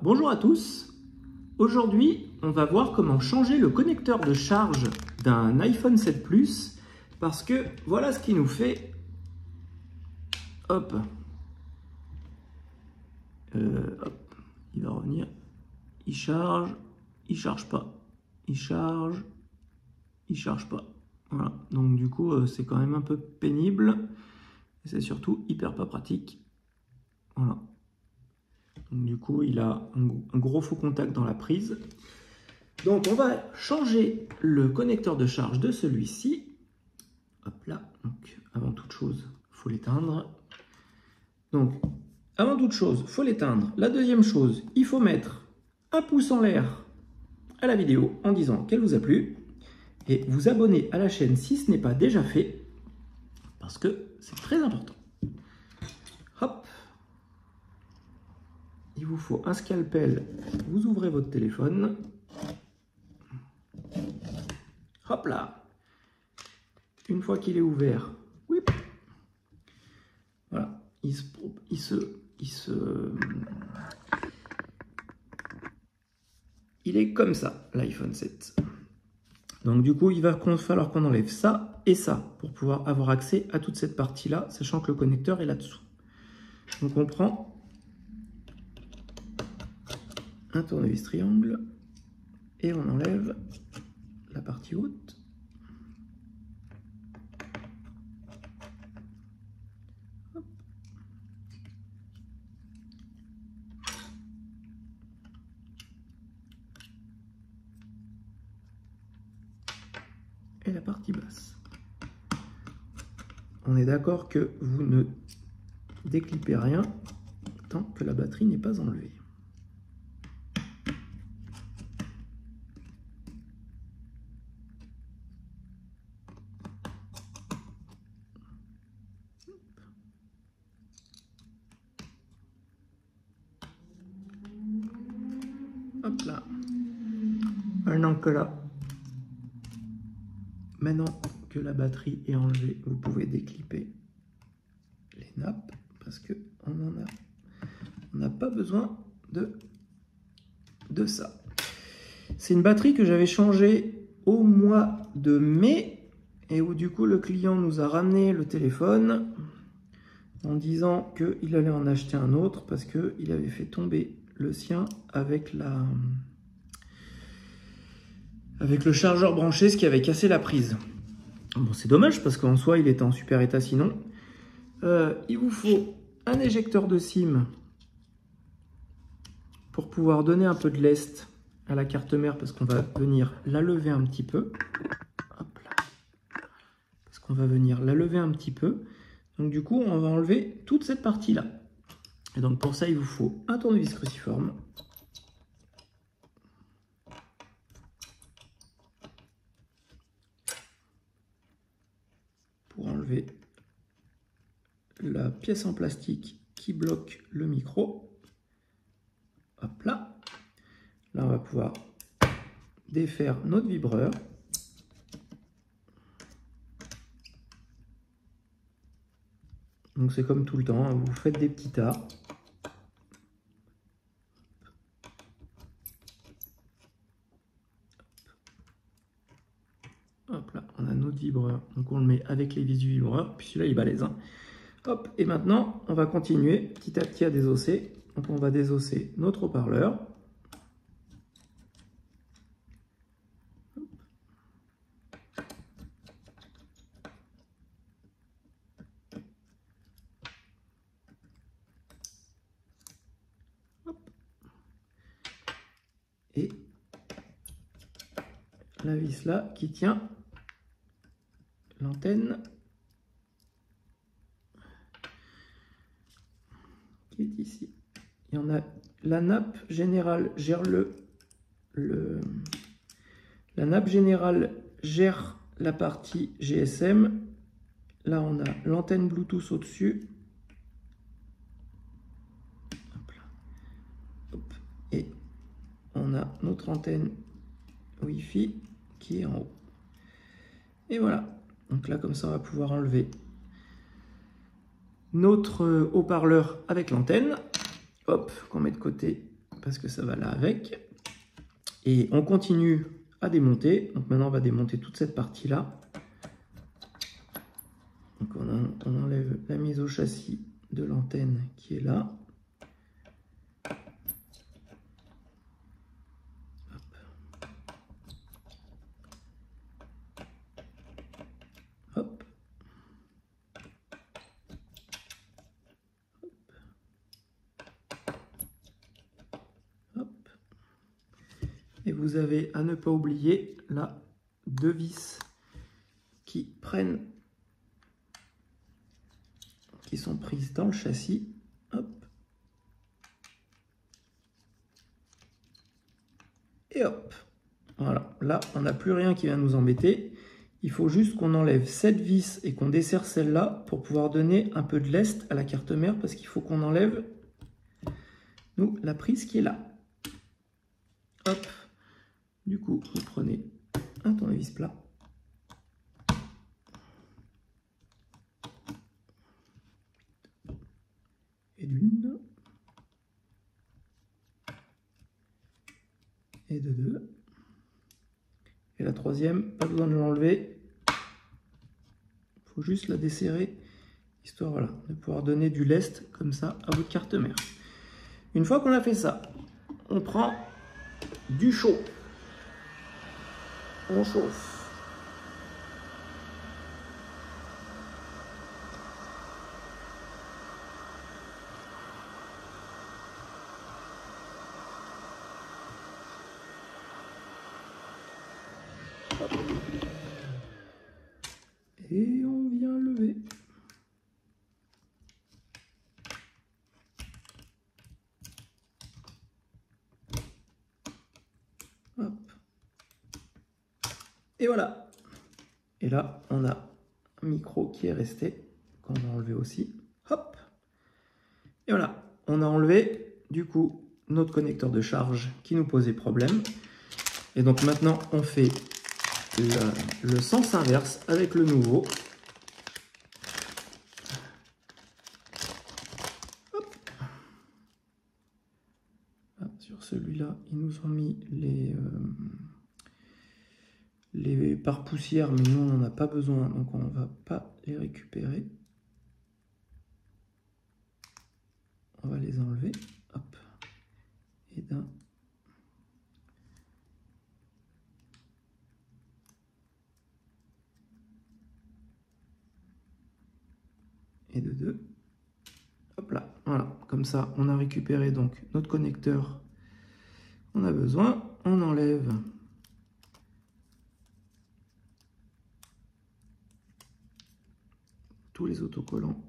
Bonjour à tous. Aujourd'hui, on va voir comment changer le connecteur de charge d'un iPhone 7 Plus parce que voilà ce qu'il nous fait. Hop. Il va revenir. Il charge pas. Il charge pas. Voilà. Donc du coup, c'est quand même un peu pénible. Et c'est surtout hyper pas pratique. Voilà. Donc, du coup, il a un gros faux contact dans la prise. Donc, on va changer le connecteur de charge de celui-ci. Hop là. Donc, avant toute chose, il faut l'éteindre. Donc, avant toute chose, il faut l'éteindre. La deuxième chose, il faut mettre un pouce en l'air à la vidéo en disant qu'elle vous a plu. Et vous abonner à la chaîne si ce n'est pas déjà fait. Parce que c'est très important. Hop. Il vous faut un scalpel, vous ouvrez votre téléphone. Hop là. Une fois qu'il est ouvert, whip, voilà, il est comme ça, l'iPhone 7. Donc du coup, il va falloir qu'on enlève ça et ça pour pouvoir avoir accès à toute cette partie-là, sachant que le connecteur est là-dessous. Donc on prend un tournevis triangle et on enlève la partie haute. Hop. Et la partie basse. On est d'accord que vous ne déclipez rien tant que la batterie n'est pas enlevée. Hop là. Maintenant que la batterie est enlevée, vous pouvez déclipper les nappes parce que on n'a pas besoin de ça. C'est une batterie que j'avais changée au mois de mai et où du coup le client nous a ramené le téléphone en disant qu'il allait en acheter un autre parce qu'il avait fait tomber le sien avec le chargeur branché, ce qui avait cassé la prise. Bon, c'est dommage parce qu'en soi, il était en super état sinon. Il vous faut un éjecteur de SIM pour pouvoir donner un peu de lest à la carte mère parce qu'on va venir la lever un petit peu. Hop là. Parce qu'on va venir la lever un petit peu. Donc du coup, on va enlever toute cette partie-là. Et donc pour ça, il vous faut un tournevis cruciforme. Pour enlever la pièce en plastique qui bloque le micro. Hop là. Là, on va pouvoir défaire notre vibreur. Donc c'est comme tout le temps, hein, vous faites des petits tas. Hop là, on a notre vibreur. Donc on le met avec les vis du vibreur. Puis celui-là, il est balèze. Hein. Hop, et maintenant, on va continuer petit à petit à désosser. Donc on va désosser notre haut-parleur. Et la vis là qui tient l'antenne qui est ici. Il y en a la nappe générale gère la nappe générale gère la partie GSM. Là on a l'antenne Bluetooth au-dessus. Et on a notre antenne Wi-Fi qui est en haut. Et voilà. Donc là, comme ça, on va pouvoir enlever notre haut-parleur avec l'antenne. hop, qu'on met de côté parce que ça va là avec. Et on continue à démonter. Donc maintenant, on va démonter toute cette partie-là. Donc on enlève la mise au châssis de l'antenne qui est là. Hop. Hop. Et vous avez à ne pas oublier là 2 vis qui sont prises dans le châssis. Hop. Et hop. Voilà. Là, on n'a plus rien qui va nous embêter. Il faut juste qu'on enlève cette vis et qu'on desserre celle-là pour pouvoir donner un peu de lest à la carte mère parce qu'il faut qu'on enlève nous la prise qui est là. Hop. Du coup, vous prenez un tournevis plat. Et d'une. Et de deux. Et la troisième, pas besoin de l'enlever. Il faut juste la desserrer, histoire voilà, de pouvoir donner du lest comme ça à votre carte mère. Une fois qu'on a fait ça, on prend du chaud. On chauffe. Et on vient lever. Hop. Et voilà. Et là, on a un micro qui est resté, qu'on va enlever aussi. Hop. Et voilà. On a enlevé, du coup, notre connecteur de charge qui nous posait problème. Et donc maintenant, on fait le sens inverse avec le nouveau. Sur celui-là, ils nous ont mis les pare-poussières, mais nous, on n'en a pas besoin, donc on ne va pas les récupérer. On va les enlever. Hop. Et d'un. Et de deux. Hop là. Voilà. Comme ça, on a récupéré donc notre connecteur qu'on a besoin. On enlève tous les autocollants.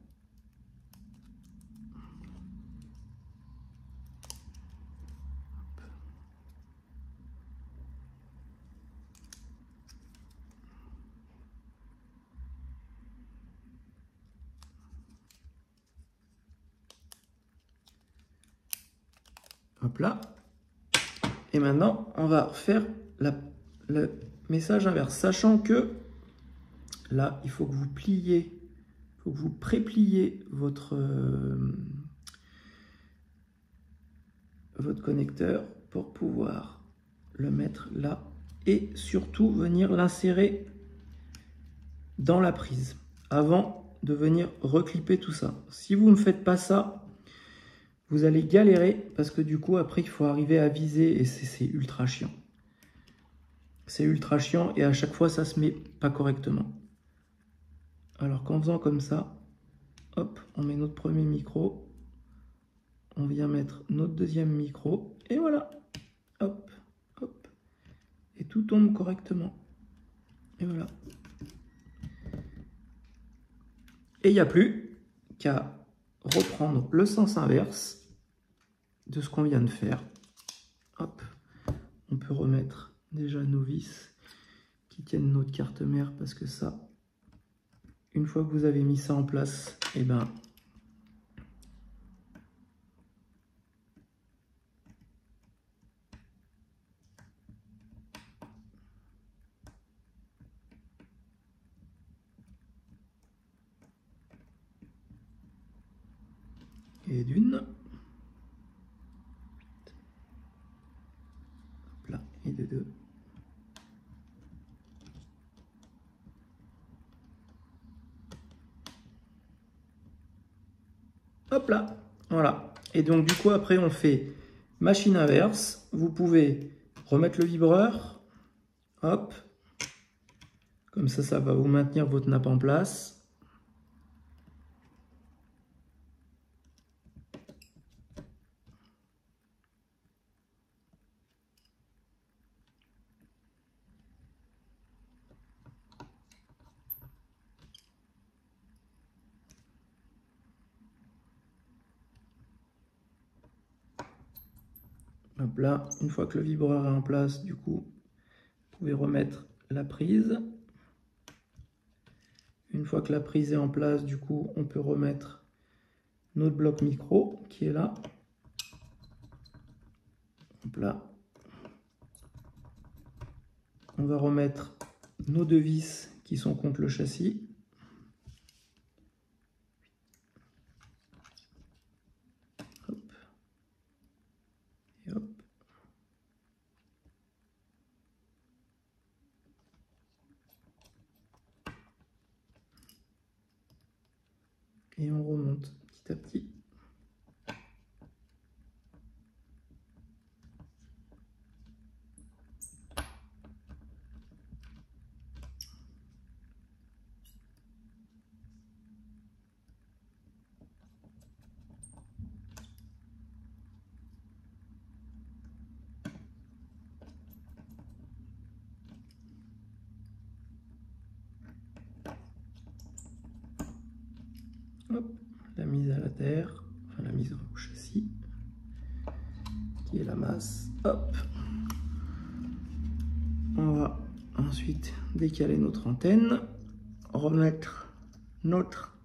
Hop là. Et maintenant, on va faire le message inverse. Sachant que là, il faut que vous pliez, il faut que vous prépliez votre connecteur pour pouvoir le mettre là et surtout venir l'insérer dans la prise avant de venir reclipper tout ça. Si vous ne faites pas ça, vous allez galérer parce que du coup après il faut arriver à viser et c'est ultra chiant. C'est ultra chiant et à chaque fois ça se met pas correctement. Alors qu'en faisant comme ça, hop, on met notre premier micro, on vient mettre notre deuxième micro et voilà, hop, hop, et tout tombe correctement. Et voilà. Et il n'y a plus qu'à reprendre le sens inverse de ce qu'on vient de faire. Hop, on peut remettre déjà nos vis qui tiennent notre carte mère parce que ça, une fois que vous avez mis ça en place, et ben et d'une. Hop là, voilà. Et donc du coup après on fait machine inverse. Vous pouvez remettre le vibreur. Hop. Comme ça va vous maintenir votre nappe en place. Hop là, une fois que le vibreur est en place, du coup, vous pouvez remettre la prise. Une fois que la prise est en place, du coup, on peut remettre notre bloc micro qui est là. Hop là. On va remettre nos deux vis qui sont contre le châssis. Hop. Et hop. Et on remonte petit à petit. Hop, la mise à la terre, enfin la mise au châssis, qui est la masse. Hop. On va ensuite décaler notre antenne, remettre notre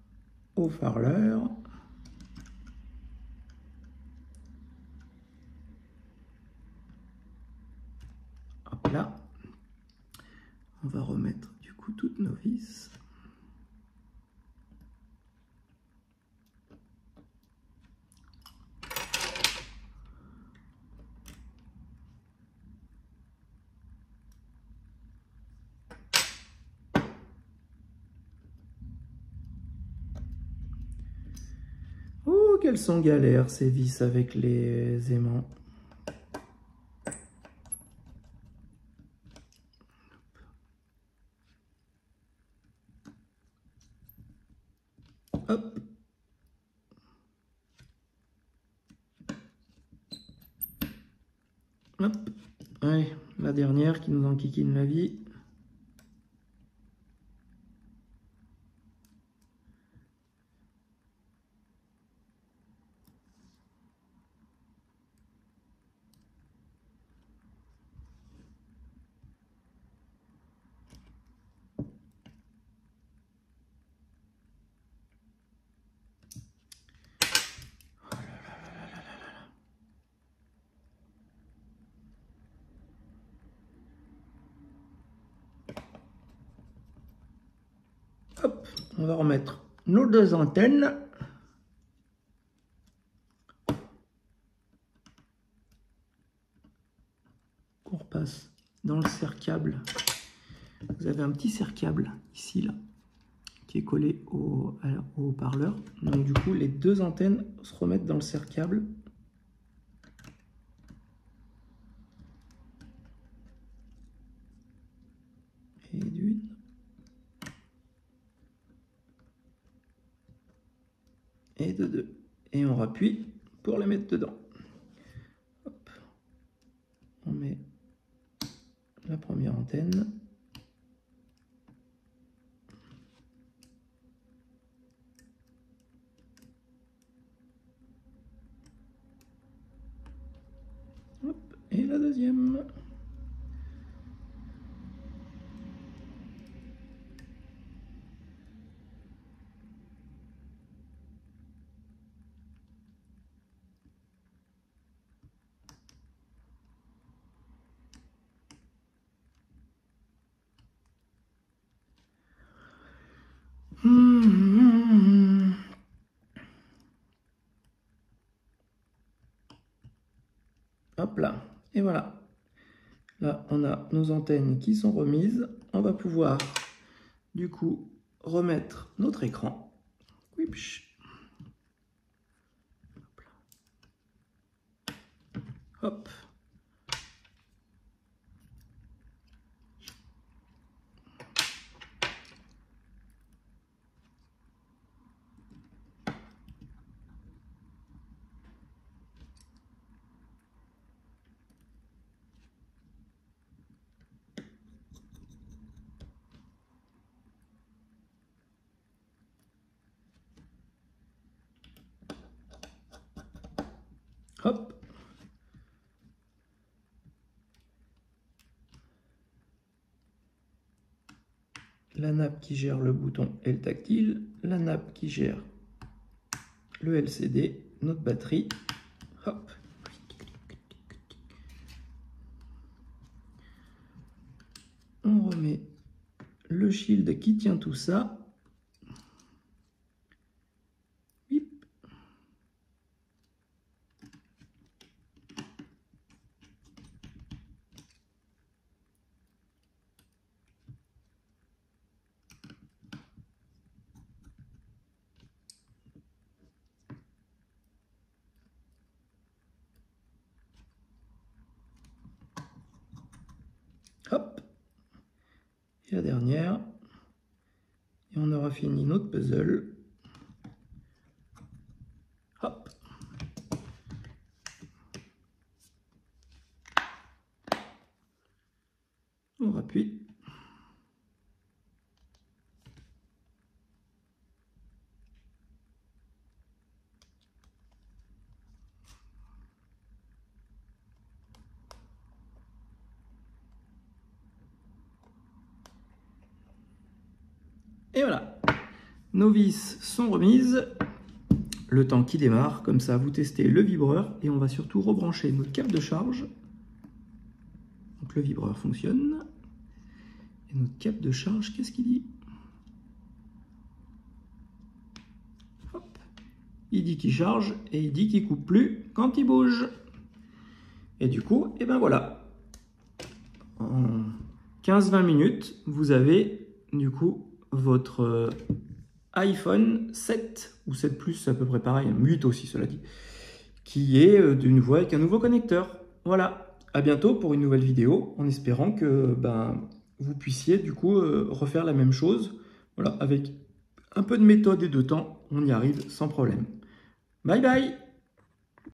haut-parleur. Hop là. On va remettre du coup toutes nos vis. Oh, qu'elles sont galères ces vis avec les aimants. Hop. Hop. Allez, la dernière qui nous enquiquine la vie. Hop, on va remettre nos deux antennes. On repasse dans le serre-câble. Vous avez un petit serre-câble ici, là, qui est collé au haut-parleur. Donc du coup, les deux antennes se remettent dans le serre-câble. Et d'une. Et de deux. Et on rappuie pour les mettre dedans. Hop. On met la première antenne. Hop. Et la deuxième. Hop là, et voilà. Là, on a nos antennes qui sont remises. On va pouvoir, du coup, remettre notre écran. Hop. Hop. La nappe qui gère le bouton et le tactile, la nappe qui gère le LCD, notre batterie. Hop. On remet le shield qui tient tout ça. Bip. Hop. Et la dernière. Et on aura fini notre puzzle. Hop. On rappuie. Et voilà, nos vis sont remises. Le temps qui démarre, comme ça vous testez le vibreur et on va surtout rebrancher notre câble de charge. Donc le vibreur fonctionne. Et notre câble de charge, qu'est-ce qu'il dit? Hop. Il dit qu'il charge et il dit qu'il coupe plus quand il bouge. Et du coup, et ben voilà. En 15-20 minutes, vous avez du coup votre iPhone 7 ou 7 Plus, c'est à peu près pareil, 8 aussi cela dit, qui est d'une voix avec un nouveau connecteur. Voilà, à bientôt pour une nouvelle vidéo, en espérant que vous puissiez du coup refaire la même chose. Voilà, avec un peu de méthode et de temps, on y arrive sans problème. Bye bye!